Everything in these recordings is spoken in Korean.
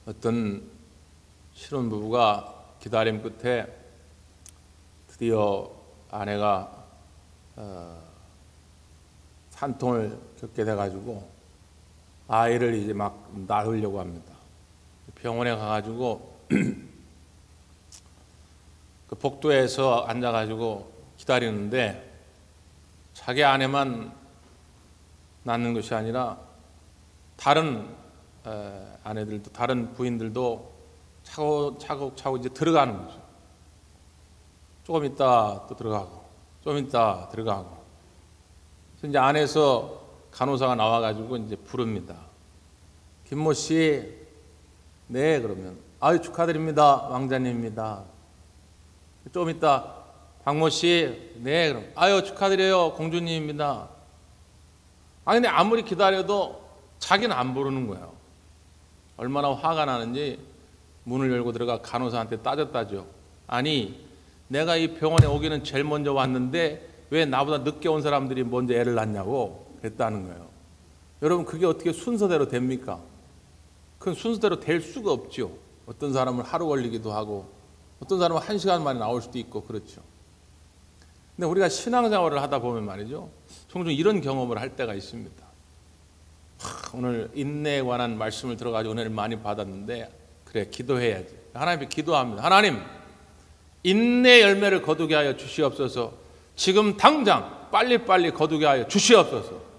어떤 신혼부부가 기다림 끝에 드디어 아내가 산통을 겪게 돼가지고 아이를 이제 막 낳으려고 합니다. 병원에 가가지고 그 복도에서 앉아가지고 기다리는데 자기 아내만 낳는 것이 아니라 다른 아내들도 다른 부인들도 차곡차곡 이제 들어가는 거죠. 조금 있다 또 들어가고 좀 있다 들어가고. 그래서 이제 안에서 간호사가 나와가지고 이제 부릅니다. 김모 씨, 네 그러면 아유 축하드립니다 왕자님입니다. 좀 있다 박모 씨, 네 그럼 아유 축하드려요 공주님입니다. 아니 근데 아무리 기다려도 자기는 안 부르는 거예요. 얼마나 화가 나는지 문을 열고 들어가 간호사한테 따졌다죠. 아니 내가 이 병원에 오기는 제일 먼저 왔는데 왜 나보다 늦게 온 사람들이 먼저 애를 낳냐고 그랬다는 거예요. 여러분 그게 어떻게 순서대로 됩니까? 그건 순서대로 될 수가 없죠. 어떤 사람은 하루 걸리기도 하고 어떤 사람은 1시간 만에 나올 수도 있고 그렇죠. 근데 우리가 신앙생활을 하다 보면 말이죠. 종종 이런 경험을 할 때가 있습니다. 오늘 인내에 관한 말씀을 들어가지고 은혜를 많이 받았는데 그래 기도해야지. 하나님께 기도합니다. 하나님 인내 열매를 거두게 하여 주시옵소서. 지금 당장 빨리빨리 거두게 하여 주시옵소서.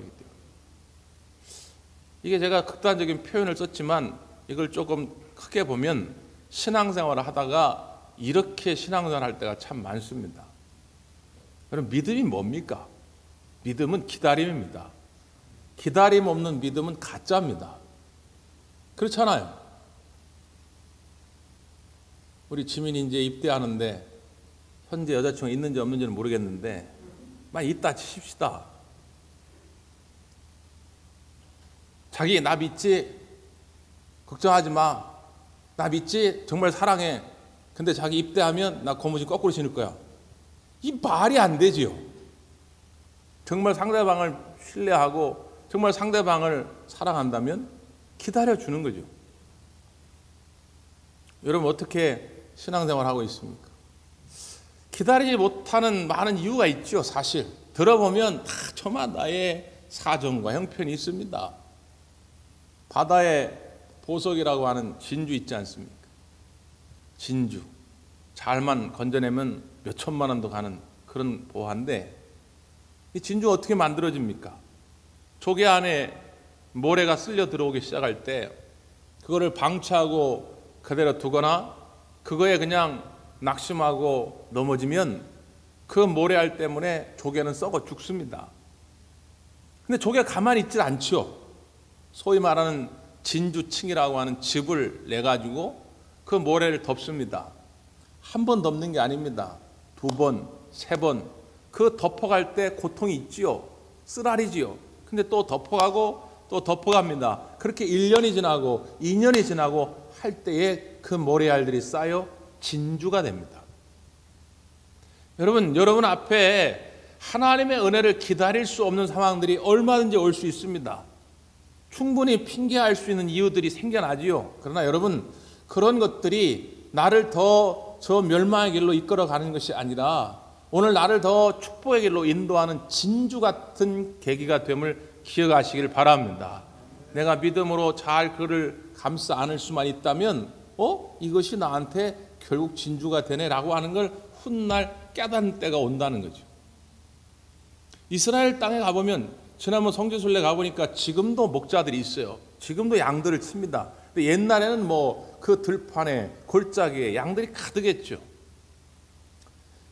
이게 제가 극단적인 표현을 썼지만 이걸 조금 크게 보면 신앙생활을 하다가 이렇게 신앙생활을 할 때가 참 많습니다. 여러분 믿음이 뭡니까? 믿음은 기다림입니다. 기다림 없는 믿음은 가짜입니다. 그렇잖아요. 우리 지민이 이제 입대하는데 현재 여자친구가 있는지 없는지는 모르겠는데 막 있다 치십시다. 자기 나 믿지? 걱정하지 마. 나 믿지? 정말 사랑해. 근데 자기 입대하면 나 고무신 거꾸로 신을 거야. 이 말이 안 되지요. 정말 상대방을 신뢰하고 정말 상대방을 사랑한다면 기다려주는 거죠. 여러분 어떻게 신앙생활을 하고 있습니까? 기다리지 못하는 많은 이유가 있죠. 사실 들어보면 다 저마다의 사정과 형편이 있습니다. 바다의 보석이라고 하는 진주 있지 않습니까? 진주 잘만 건져내면 몇 천만 원도 가는 그런 보화인데 이 진주가 어떻게 만들어집니까? 조개 안에 모래가 쓸려 들어오기 시작할 때 그거를 방치하고 그대로 두거나 그거에 그냥 낙심하고 넘어지면 그 모래알 때문에 조개는 썩어 죽습니다. 근데 조개가 가만히 있질 않죠. 소위 말하는 진주층이라고 하는 즙을 내가지고 그 모래를 덮습니다. 한 번 덮는 게 아닙니다. 2번, 3번. 그 덮어갈 때 고통이 있지요. 쓰라리지요. 근데 또 덮어가고 또 덮어갑니다. 그렇게 1년이 지나고 2년이 지나고 할 때에 그 모래알들이 쌓여 진주가 됩니다. 여러분 앞에 하나님의 은혜를 기다릴 수 없는 상황들이 얼마든지 올 수 있습니다. 충분히 핑계할 수 있는 이유들이 생겨나지요. 그러나 여러분 그런 것들이 나를 더 저 멸망의 길로 이끌어가는 것이 아니라 오늘 나를 더 축복의 길로 인도하는 진주 같은 계기가 됨을 기억하시길 바랍니다. 내가 믿음으로 잘 그를 감싸 안을 수만 있다면 이것이 나한테 결국 진주가 되네라고 하는 걸 훗날 깨닫는 때가 온다는 거죠. 이스라엘 땅에 가보면 지난번 성지순례 가보니까 지금도 목자들이 있어요. 지금도 양들을 칩니다. 근데 옛날에는 그 들판에 골짜기에 양들이 가득했죠.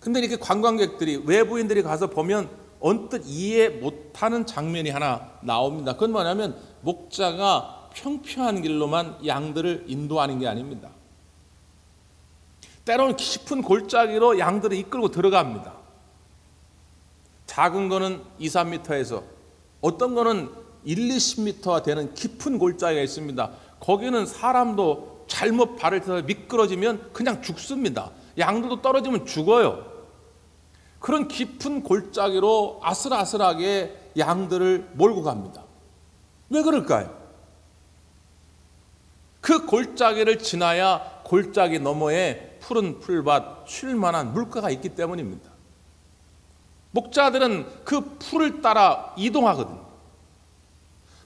근데 이렇게 관광객들이 외부인들이 가서 보면 언뜻 이해 못하는 장면이 하나 나옵니다. 그건 뭐냐면 목자가 평평한 길로만 양들을 인도하는 게 아닙니다. 때로는 깊은 골짜기로 양들을 이끌고 들어갑니다. 작은 거는 2, 3m에서 어떤 거는 1, 20m가 되는 깊은 골짜기가 있습니다. 거기는 사람도 잘못 발을 떼서 미끄러지면 그냥 죽습니다. 양들도 떨어지면 죽어요. 그런 깊은 골짜기로 아슬아슬하게 양들을 몰고 갑니다. 왜 그럴까요? 그 골짜기를 지나야 골짜기 너머에 푸른 풀밭 쉴 만한 물가가 있기 때문입니다. 목자들은 그 풀을 따라 이동하거든요.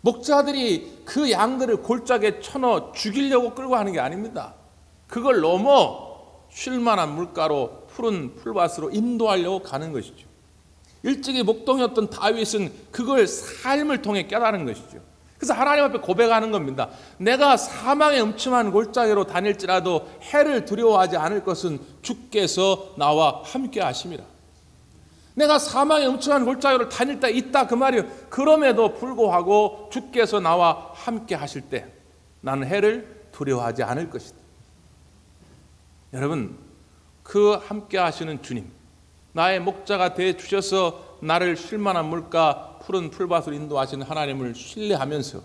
목자들이 그 양들을 골짜기에 쳐넣어 죽이려고 끌고 가는 게 아닙니다. 그걸 넘어 쉴 만한 물가로 푸른 풀밭으로 인도하려고 가는 것이죠. 일찍이 목동이었던 다윗은 그걸 삶을 통해 깨달은 것이죠. 그래서 하나님 앞에 고백하는 겁니다. 내가 사망의 음침한 골짜기로 다닐지라도 해를 두려워하지 않을 것은 주께서 나와 함께 하심이라. 내가 사망의 음침한 골짜기로 다닐 때 있다 그 말이에요. 그럼에도 불구하고 주께서 나와 함께 하실 때 나는 해를 두려워하지 않을 것이다. 여러분, 그 함께 하시는 주님, 나의 목자가 되어 주셔서 나를 쉴 만한 물가 푸른 풀밭으로 인도하시는 하나님을 신뢰하면서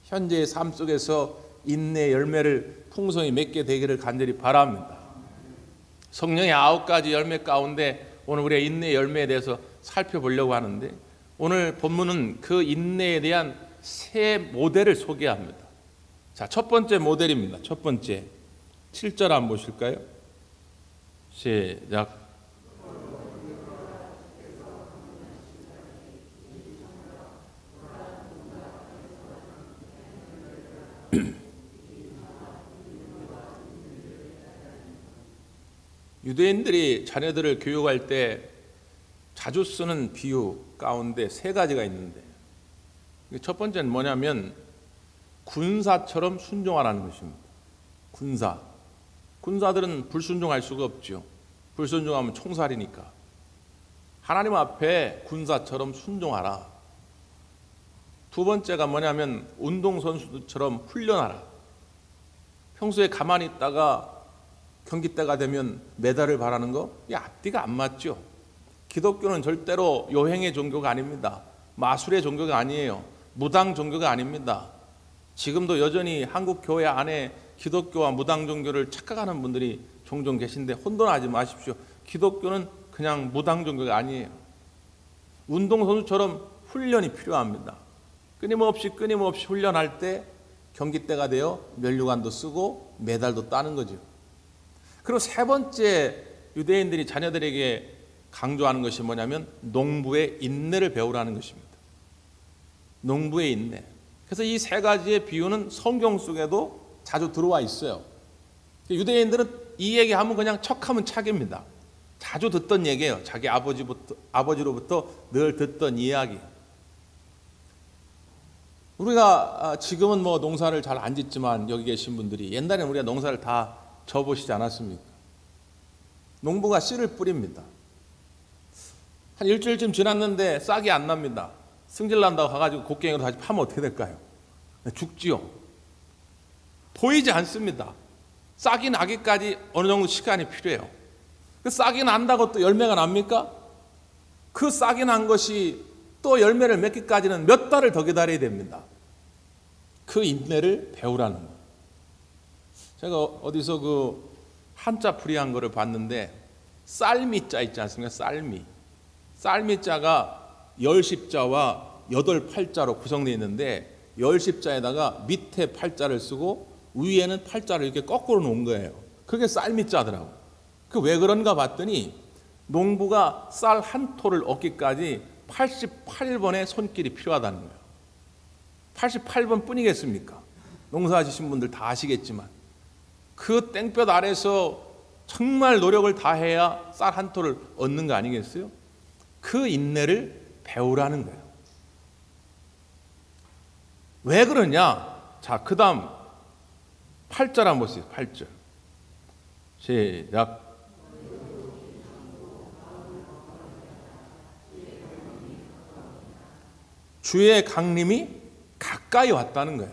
현재의 삶 속에서 인내의 열매를 풍성히 맺게 되기를 간절히 바랍니다. 성령의 9가지 열매 가운데 오늘 우리가 인내의 열매에 대해서 살펴보려고 하는데, 오늘 본문은 그 인내에 대한 세 모델을 소개합니다. 자, 첫 번째 모델입니다. 첫 번째 7절 한번 보실까요? 시작. 유대인들이 자녀들을 교육할 때 자주 쓰는 비유 가운데 세 가지가 있는데, 첫 번째는 뭐냐면 군사처럼 순종하라는 것입니다. 군사들은 불순종할 수가 없죠. 불순종하면 총살이니까. 하나님 앞에 군사처럼 순종하라. 두 번째가 뭐냐면 운동선수들처럼 훈련하라. 평소에 가만히 있다가 경기 때가 되면 메달을 바라는 거, 이 앞뒤가 안 맞죠. 기독교는 절대로 요행의 종교가 아닙니다. 마술의 종교가 아니에요. 무당 종교가 아닙니다. 지금도 여전히 한국 교회 안에 기독교와 무당 종교를 착각하는 분들이 종종 계신데 혼돈하지 마십시오. 기독교는 그냥 무당 종교가 아니에요. 운동선수처럼 훈련이 필요합니다. 끊임없이 훈련할 때 경기 때가 되어 면류관도 쓰고 메달도 따는 거죠. 그리고 세 번째 유대인들이 자녀들에게 강조하는 것이 뭐냐면 농부의 인내를 배우라는 것입니다. 농부의 인내. 그래서 이 세 가지의 비유는 성경 속에도 자주 들어와 있어요. 유대인들은 이 얘기하면 그냥 척하면 착입니다. 자주 듣던 얘기예요. 자기 아버지로부터 늘 듣던 이야기. 우리가 지금은 뭐 농사를 잘 안 짓지만 여기 계신 분들이 옛날에는 우리가 농사를 다 져보시지 않았습니까? 농부가 씨를 뿌립니다. 한 일주일쯤 지났는데 싹이 안 납니다. 승질 난다고 가가지고 곡괭이로 다시 파면 어떻게 될까요? 죽지요. 보이지 않습니다. 싹이 나기까지 어느 정도 시간이 필요해요. 그 싹이 난다고 또 열매가 납니까? 그 싹이 난 것이 또 열매를 맺기까지는 몇 달을 더 기다려야 됩니다. 그 인내를 배우라는 거예요. 제가 어디서 그 한자 풀이한 거를 봤는데, 쌀미자 있지 않습니까? 쌀미자가 10십자와 8팔자로 구성되어 있는데, 10십자에다가 밑에 팔자를 쓰고 위에는 팔자를 이렇게 거꾸로 놓은 거예요. 그게 쌀미자더라고. 그 왜 그런가 봤더니 농부가 쌀 한 토를 얻기까지 88번의 손길이 필요하다는 거예요. 88번 뿐이겠습니까? 농사지신 분들 다 아시겠지만 그 땡볕 아래서 정말 노력을 다해야 쌀 한 토를 얻는 거 아니겠어요? 그 인내를 배우라는 거예요. 왜 그러냐? 자, 그 다음 8절 한번 보세요. 8절 시작. 주의 강림이 가까이 왔다는 거예요.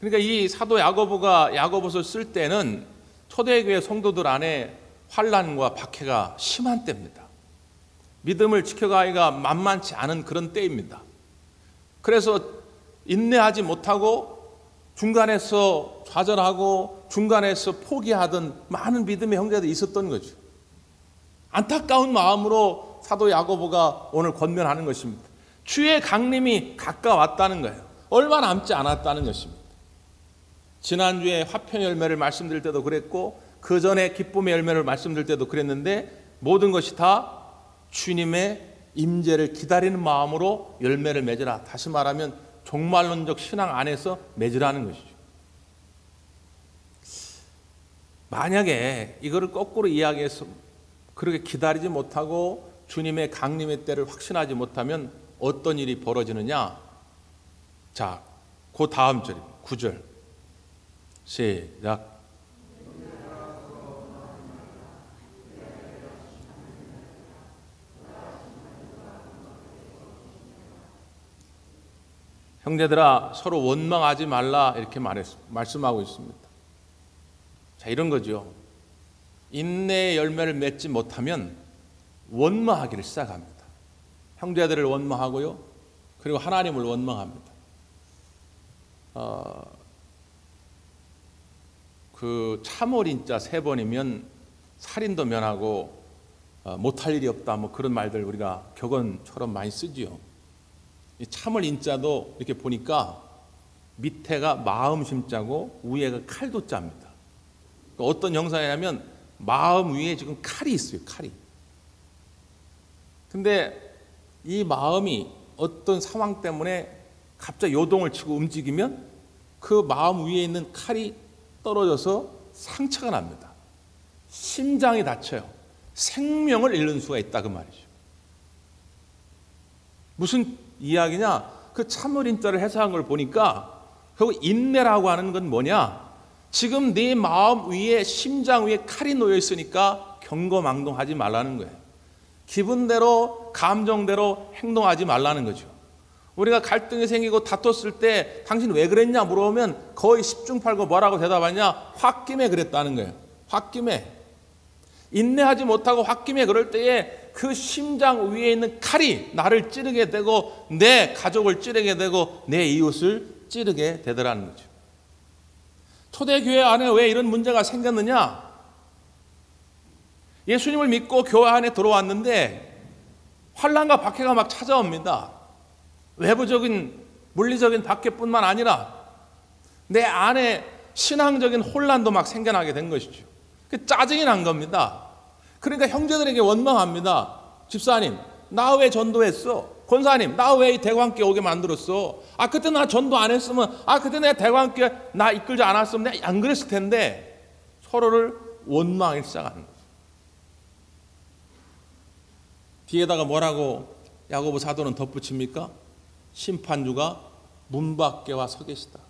그러니까 이 사도 야고보가 야고보서를 쓸 때는 초대교회 성도들 안에 환난과 박해가 심한 때입니다. 믿음을 지켜가기가 만만치 않은 그런 때입니다. 그래서 인내하지 못하고 중간에서 좌절하고 중간에서 포기하던 많은 믿음의 형제들이 있었던 거죠. 안타까운 마음으로 사도 야고보가 오늘 권면하는 것입니다. 주의 강림이 가까웠다는 거예요. 얼마 남지 않았다는 것입니다. 지난주에 화평의 열매를 말씀드릴 때도 그랬고 그 전에 기쁨의 열매를 말씀드릴 때도 그랬는데 모든 것이 다 주님의 임재를 기다리는 마음으로 열매를 맺으라. 다시 말하면 종말론적 신앙 안에서 맺으라는 것이죠. 만약에 이거를 거꾸로 이야기해서 그렇게 기다리지 못하고 주님의 강림의 때를 확신하지 못하면 어떤 일이 벌어지느냐? 자, 그 다음 절 9절 시작. 형제들아 서로 원망하지 말라 이렇게 말씀하고 있습니다. 자, 이런 거죠. 인내의 열매를 맺지 못하면 원망하기를 시작합니다. 형제들을 원망하고요. 그리고 하나님을 원망합니다. 그 참어린자 3번이면 살인도 면하고 못할 일이 없다 뭐 그런 말들 우리가 격언처럼 많이 쓰지요. 이 참을 인자도 이렇게 보니까 밑에가 마음 심자고 위에가 칼도 자입니다. 그러니까 어떤 형상이냐면 마음 위에 지금 칼이 있어요. 칼이. 근데 이 마음이 어떤 상황 때문에 갑자기 요동을 치고 움직이면 그 마음 위에 있는 칼이 떨어져서 상처가 납니다. 심장이 다쳐요. 생명을 잃는 수가 있다 그 말이죠. 무슨 이야기냐? 그 참을인자를 해석한 걸 보니까 결국 인내라고 하는 건 뭐냐? 지금 네 마음 위에 심장 위에 칼이 놓여 있으니까 경거망동하지 말라는 거예요. 기분대로 감정대로 행동하지 말라는 거죠. 우리가 갈등이 생기고 다퉜을 때 당신 왜 그랬냐 물어보면 거의 10중 8구 뭐라고 대답하냐? 홧김에 그랬다는 거예요. 홧김에. 인내하지 못하고 홧김에 그럴 때에 그 심장 위에 있는 칼이 나를 찌르게 되고 내 가족을 찌르게 되고 내 이웃을 찌르게 되더라는 거죠. 초대교회 안에 왜 이런 문제가 생겼느냐? 예수님을 믿고 교회 안에 들어왔는데 환난과 박해가 막 찾아옵니다. 외부적인 물리적인 박해뿐만 아니라 내 안에 신앙적인 혼란도 막 생겨나게 된 것이죠. 짜증이 난 겁니다. 그러니까 형제들에게 원망합니다. 집사님, 나 왜 전도했어? 권사님, 나 왜 이 대관교회 오게 만들었어? 그때 나 전도 안 했으면, 그때 내가 대관교회 나 이끌지 않았으면 내가 안 그랬을 텐데 서로를 원망하기 시작하는 거죠. 뒤에다가 뭐라고 야고보 사도는 덧붙입니까? 심판주가 문 밖에 와 서 계시다.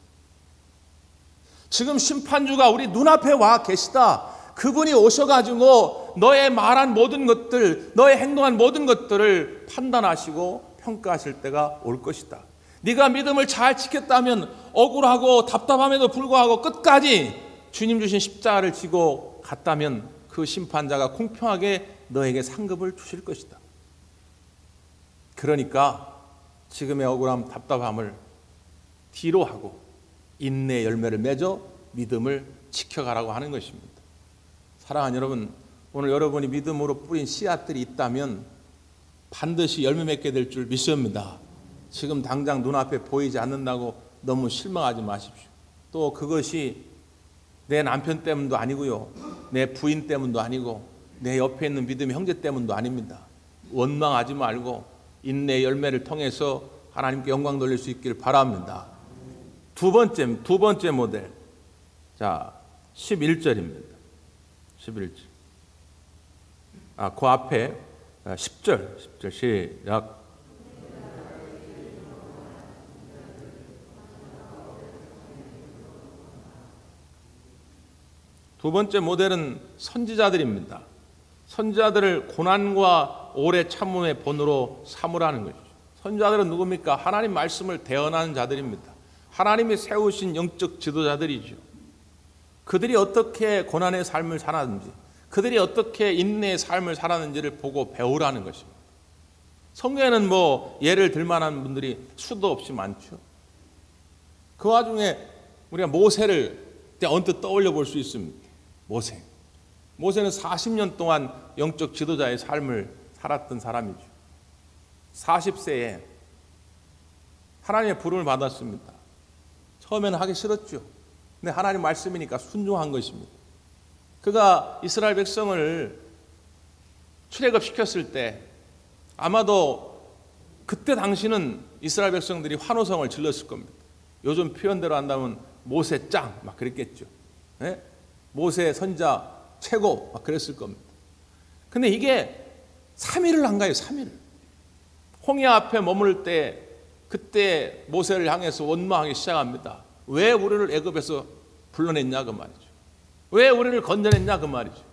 지금 심판주가 우리 눈앞에 와 계시다. 그분이 오셔가지고 너의 말한 모든 것들, 너의 행동한 모든 것들을 판단하시고 평가하실 때가 올 것이다. 네가 믿음을 잘 지켰다면 억울하고 답답함에도 불구하고 끝까지 주님 주신 십자가를 지고 갔다면 그 심판자가 공평하게 너에게 상급을 주실 것이다. 그러니까 지금의 억울함, 답답함을 뒤로 하고 인내의 열매를 맺어 믿음을 지켜가라고 하는 것입니다. 사랑하는 여러분, 오늘 여러분이 믿음으로 뿌린 씨앗들이 있다면 반드시 열매 맺게 될 줄 믿습니다. 지금 당장 눈앞에 보이지 않는다고 너무 실망하지 마십시오. 또 그것이 내 남편 때문도 아니고요, 내 부인 때문도 아니고 내 옆에 있는 믿음의 형제 때문도 아닙니다. 원망하지 말고 인내의 열매를 통해서 하나님께 영광 돌릴 수 있기를 바랍니다. 두 번째 모델. 자, 11절입니다. 11절. 그 앞에 10절 시작. 두 번째 모델은 선지자들입니다. 선지자들을 고난과 오래 참음의 본으로 삼으라는 것이죠. 선지자들은 누굽니까? 하나님 말씀을 대언하는 자들입니다. 하나님이 세우신 영적 지도자들이죠. 그들이 어떻게 고난의 삶을 살았는지, 그들이 어떻게 인내의 삶을 살았는지를 보고 배우라는 것입니다. 성경에는 예를 들 만한 분들이 수도 없이 많죠. 그 와중에 우리가 모세를 언뜻 떠올려 볼 수 있습니다. 모세는 40년 동안 영적 지도자의 삶을 살았던 사람이죠. 40세에 하나님의 부름을 받았습니다. 처음에는 하기 싫었죠. 근데 하나님 말씀이니까 순종한 것입니다. 그가 이스라엘 백성을 출애굽시켰을 때 아마도 그때 당시는 이스라엘 백성들이 환호성을 질렀을 겁니다. 요즘 표현대로 한다면 모세 짱 막 그랬겠죠. 네? 모세 선자 최고 막 그랬을 겁니다. 근데 이게 3일을 한 거예요. 3일. 홍해 앞에 머물 때 그때 모세를 향해서 원망하기 시작합니다. 왜 우리를 애굽에서 불러냈냐 그 말이죠. 왜 우리를 건져냈냐 그 말이죠.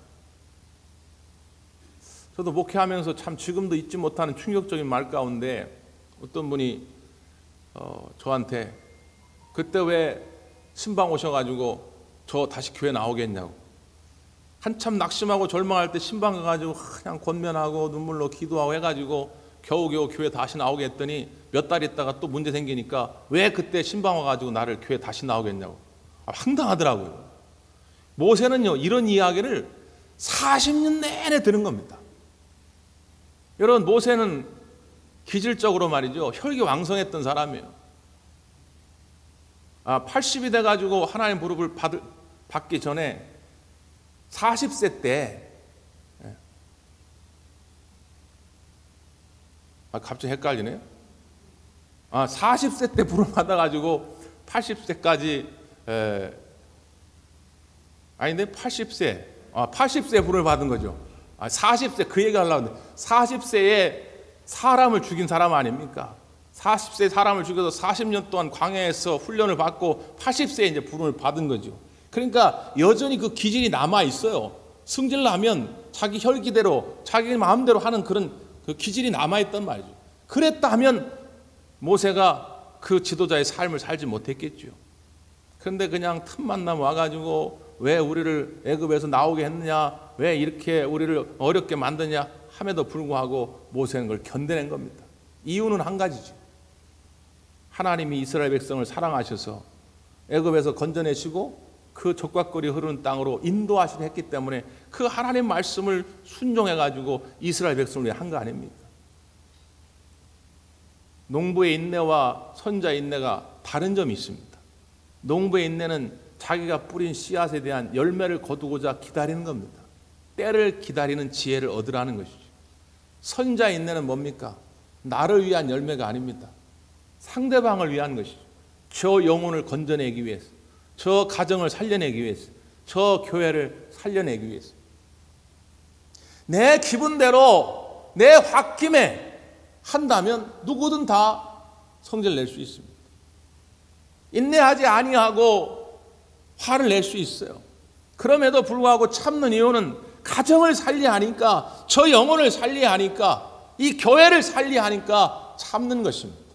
저도 목회하면서 참 지금도 잊지 못하는 충격적인 말 가운데 어떤 분이 저한테 그때 왜 신방 오셔가지고 저 다시 교회 나오겠냐고, 한참 낙심하고 절망할 때 신방 가가지고 그냥 권면하고 눈물로 기도하고 해가지고 겨우겨우 교회 다시 나오게 했더니 몇 달 있다가 또 문제 생기니까 왜 그때 신방 와가지고 나를 교회 다시 나오겠냐고. 황당하더라고요. 모세는요 이런 이야기를 40년 내내 들은 겁니다. 여러분, 모세는 기질적으로 말이죠 혈기왕성했던 사람이에요. 80이 돼가지고 하나님 부름을 받기 전에 40세 때 갑자기 헷갈리네요. 40세 때 부름 받아가지고 80세까지 아닌데 80세 부름을 받은 거죠. 40세 그 얘기 하려고 했는데 40세에 사람을 죽인 사람 아닙니까? 40세 사람을 죽여서 40년 동안 광야에서 훈련을 받고 80세에 이제 부름을 받은 거죠. 그러니까 여전히 그 기질이 남아 있어요. 승질나면 자기 혈기대로 자기 마음대로 하는 그런 그 기질이 남아 있단 말이죠. 그랬다 하면 모세가 그 지도자의 삶을 살지 못했겠죠. 그런데 그냥 틈만 나면 와가지고 왜 우리를 애굽에서 나오게 했느냐, 왜 이렇게 우리를 어렵게 만드냐 함에도 불구하고 모세는 그걸 견뎌낸 겁니다. 이유는 한 가지죠. 하나님이 이스라엘 백성을 사랑하셔서 애굽에서 건져내시고 그 적과거리 흐르는 땅으로 인도하시려 했기 때문에 그 하나님 말씀을 순종해가지고 이스라엘 백성을 위해 한 거 아닙니까? 농부의 인내와 선자의 인내가 다른 점이 있습니다. 농부의 인내는 자기가 뿌린 씨앗에 대한 열매를 거두고자 기다리는 겁니다. 때를 기다리는 지혜를 얻으라는 것이죠. 선자의 인내는 뭡니까? 나를 위한 열매가 아닙니다. 상대방을 위한 것이죠. 저 영혼을 건져내기 위해서, 저 가정을 살려내기 위해서, 저 교회를 살려내기 위해서. 내 기분대로 내 홧김에 한다면 누구든 다 성질을 낼 수 있습니다. 인내하지 아니하고 화를 낼 수 있어요. 그럼에도 불구하고 참는 이유는 가정을 살려야 하니까, 저 영혼을 살려야 하니까, 이 교회를 살려야 하니까 참는 것입니다.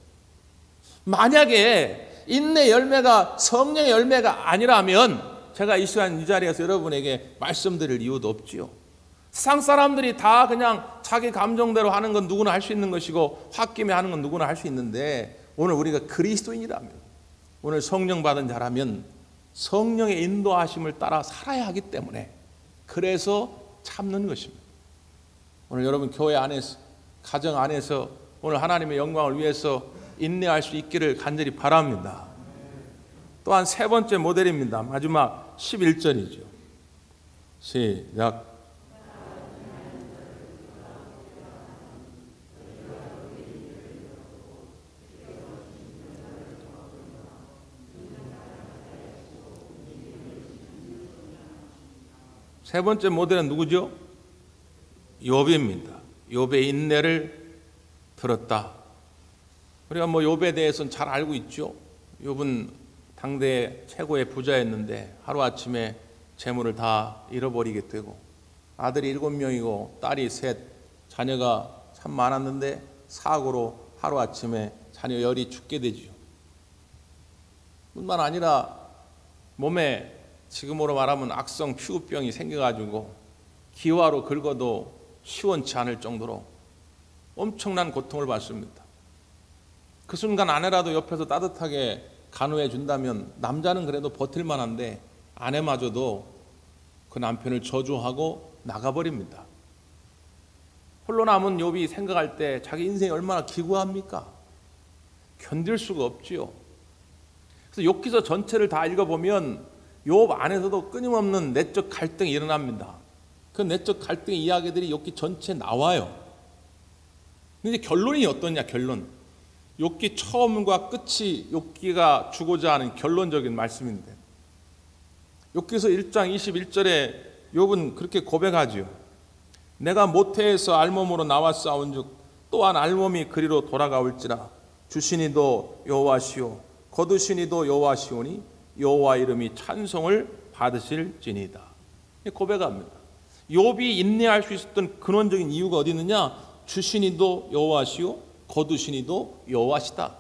만약에 인내 열매가 성령의 열매가 아니라면 제가 이 시간 이 자리에서 여러분에게 말씀드릴 이유도 없지요. 세상 사람들이 다 그냥 자기 감정대로 하는 건 누구나 할 수 있는 것이고 홧김에 하는 건 누구나 할 수 있는데, 오늘 우리가 그리스도인이라면, 오늘 성령 받은 자라면 성령의 인도하심을 따라 살아야 하기 때문에 그래서 참는 것입니다. 오늘 여러분 교회 안에서, 가정 안에서 오늘 하나님의 영광을 위해서 인내할 수 있기를 간절히 바랍니다. 또한 세 번째 모델입니다. 마지막 11절이죠. 시작. 세 번째 모델은 누구죠? 욥입니다. 욥의 인내를 들었다. 우리가 욥에 대해서는 잘 알고 있죠. 욥은 당대 최고의 부자였는데 하루아침에 재물을 다 잃어버리게 되고, 아들이 7명이고 딸이 셋, 자녀가 참 많았는데 사고로 하루아침에 자녀 10이 죽게 되죠. 뿐만 아니라 몸에 지금으로 말하면 악성 피부병이 생겨가지고 기와로 긁어도 시원치 않을 정도로 엄청난 고통을 받습니다. 그 순간 아내라도 옆에서 따뜻하게 간호해 준다면 남자는 그래도 버틸 만한데 아내마저도 그 남편을 저주하고 나가버립니다. 홀로 남은 욥이 생각할 때 자기 인생이 얼마나 기구합니까? 견딜 수가 없지요. 그래서 욥기서 전체를 다 읽어보면 욥 안에서도 끊임없는 내적 갈등이 일어납니다. 그 내적 갈등의 이야기들이 욥기 전체에 나와요. 근데 결론이 어떠냐? 결론. 욥기 처음과 끝이 욥기가 주고자 하는 결론적인 말씀인데, 욥기서 1장 21절에 욥은 그렇게 고백하지요. 내가 모태에서 알몸으로 나와 싸운즉 또한 알몸이 그리로 돌아가올지라. 주시니도 여호와시오 거두시니도 여호와시오니 여호와 이름이 찬송을 받으실지니이다. 고백합니다. 욥이 인내할 수 있었던 근원적인 이유가 어디 있느냐? 주시니도 여호와시오 거두시니도 여호와시다.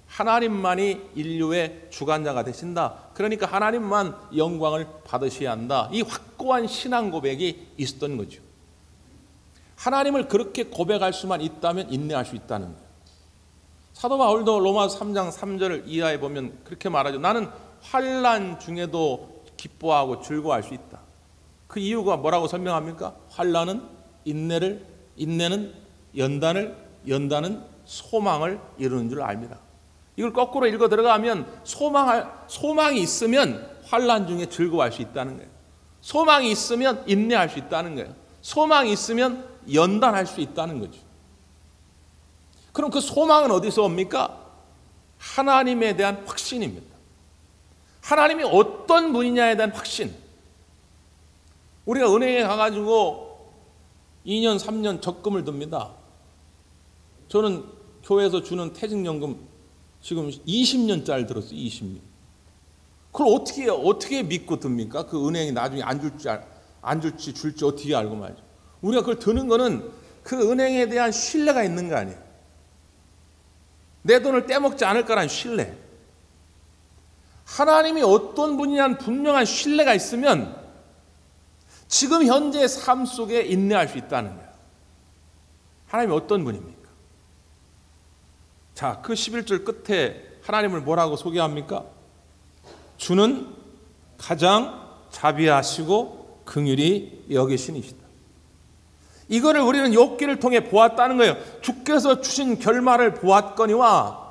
하나님만이 인류의 주관자가 되신다. 그러니까 하나님만 영광을 받으셔야 한다. 이 확고한 신앙 고백이 있었던 거죠. 하나님을 그렇게 고백할 수만 있다면 인내할 수 있다는 거예요. 사도 바울도 로마서 3장 3절을 이하에 보면 그렇게 말하죠. 나는 환난 중에도 기뻐하고 즐거워할 수 있다. 그 이유가 뭐라고 설명합니까? 환난은 인내를, 인내는 연단을, 연단은 소망을 이루는 줄 압니다. 이걸 거꾸로 읽어 들어가면 소망이 있으면 환난 중에 즐거워할 수 있다는 거예요. 소망이 있으면 인내할 수 있다는 거예요. 소망이 있으면 연단할 수 있다는 거죠. 그럼 그 소망은 어디서 옵니까? 하나님에 대한 확신입니다. 하나님이 어떤 분이냐에 대한 확신. 우리가 은행에 가가지고 2년, 3년 적금을 듭니다. 저는 교회에서 주는 퇴직연금 지금 20년짜리 들었어요. 20년. 그걸 어떻게 믿고 듭니까? 그 은행이 나중에 안 줄지 줄지 어떻게 알고 말이죠. 우리가 그걸 드는 거는 그 은행에 대한 신뢰가 있는 거 아니에요. 내 돈을 떼먹지 않을 거라는 신뢰. 하나님이 어떤 분이냐는 분명한 신뢰가 있으면 지금 현재의 삶 속에 인내할 수 있다는 거예요. 하나님이 어떤 분입니까? 자, 그 11절 끝에 하나님을 뭐라고 소개합니까? 주는 가장 자비하시고 긍휼히 여기시니시다. 이거를 우리는 욥기를 통해 보았다는 거예요. 주께서 주신 결말을 보았거니와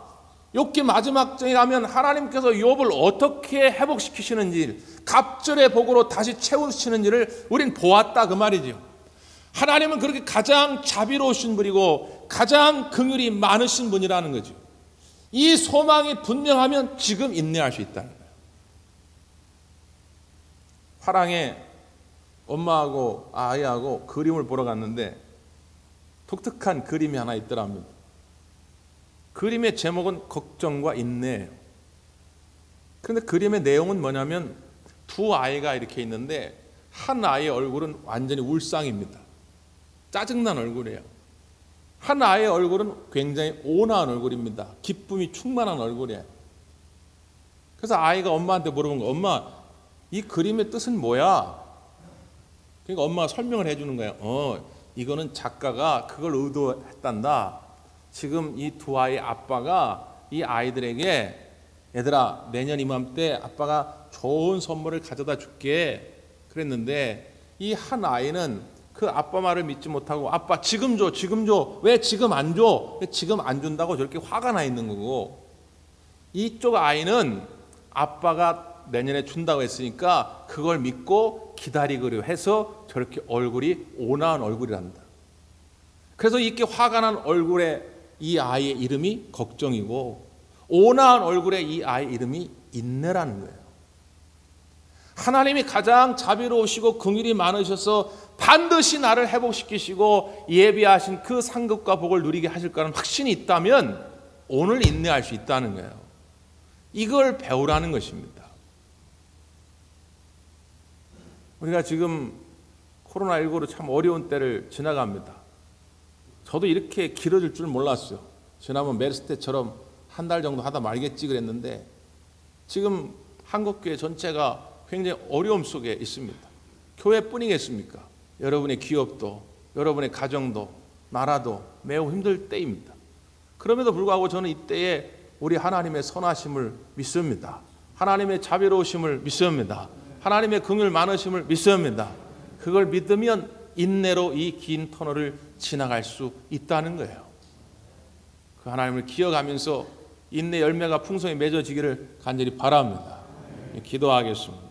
욥기 마지막 장에 가면 하나님께서 욥을 어떻게 회복시키시는지, 갑절의 복으로 다시 채우시는지를 우린 보았다 그 말이죠. 하나님은 그렇게 가장 자비로우신 분이고 가장 긍휼이 많으신 분이라는 거죠. 이 소망이 분명하면 지금 인내할 수 있다는 거예요. 화랑에 엄마하고 아이하고 그림을 보러 갔는데 독특한 그림이 하나 있더랍니다. 그림의 제목은 걱정과 인내예요. 그런데 그림의 내용은 뭐냐면 두 아이가 이렇게 있는데 한 아이의 얼굴은 완전히 울상입니다. 짜증난 얼굴이에요. 한 아이의 얼굴은 굉장히 온화한 얼굴입니다. 기쁨이 충만한 얼굴이에요. 그래서 아이가 엄마한테 물어본 거예요. 엄마, 이 그림의 뜻은 뭐야? 그러니까 엄마가 설명을 해주는 거예요. 이거는 작가가 그걸 의도했단다. 지금 이 두 아이의 아빠가 이 아이들에게 얘들아 내년 이맘때 아빠가 좋은 선물을 가져다 줄게 그랬는데 이 한 아이는 그 아빠 말을 믿지 못하고 아빠 지금 줘 지금 줘 왜 지금 안 줘? 지금 안 준다고 저렇게 화가 나 있는 거고, 이쪽 아이는 아빠가 내년에 준다고 했으니까 그걸 믿고 기다리기로 해서 저렇게 얼굴이 온화한 얼굴이란다. 그래서 이렇게 화가 난 얼굴에 이 아이의 이름이 걱정이고 온화한 얼굴에 이 아이의 이름이 인내라는 거예요. 하나님이 가장 자비로우시고 긍휼이 많으셔서 반드시 나를 회복시키시고 예비하신 그 상급과 복을 누리게 하실 거라는 확신이 있다면 오늘 인내할 수 있다는 거예요. 이걸 배우라는 것입니다. 우리가 지금 코로나19로 참 어려운 때를 지나갑니다. 저도 이렇게 길어질 줄 몰랐어요. 지난번 메르스 때처럼 한 달 정도 하다 말겠지 그랬는데 지금 한국교회 전체가 굉장히 어려움 속에 있습니다. 교회뿐이겠습니까? 여러분의 기업도, 여러분의 가정도, 나라도 매우 힘들 때입니다. 그럼에도 불구하고 저는 이때에 우리 하나님의 선하심을 믿습니다. 하나님의 자비로우심을 믿습니다. 하나님의 긍휼 많으심을 믿습니다. 그걸 믿으면 인내로 이 긴 터널을 지나갈 수 있다는 거예요. 그 하나님을 기억하면서 인내 열매가 풍성히 맺어지기를 간절히 바랍니다. 기도하겠습니다.